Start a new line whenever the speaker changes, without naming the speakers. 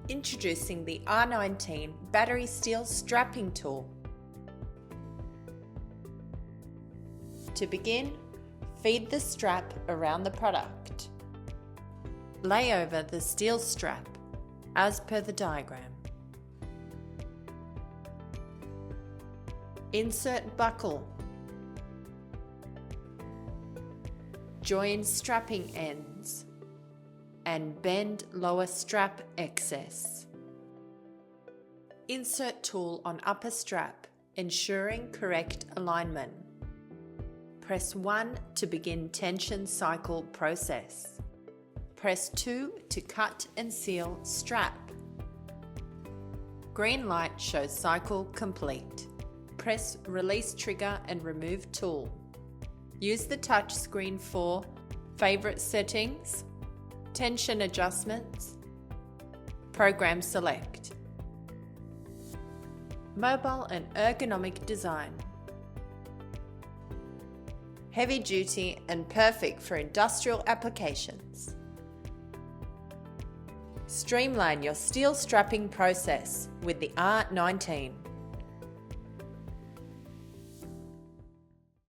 Introducing the R-19 battery steel strapping tool. To begin, feed the strap around the product. Lay over the steel strap as per the diagram. Insert buckle. Join strapping ends and bend lower strap excess. Insert tool on upper strap, ensuring correct alignment. Press 1 to begin tension cycle process. Press 2 to cut and seal strap. Green light shows cycle complete. Press release trigger and remove tool. Use the touch screen for favorite settings, tension adjustments, program select, mobile and ergonomic design, heavy duty and perfect for industrial applications. Streamline your steel strapping process with the R-19.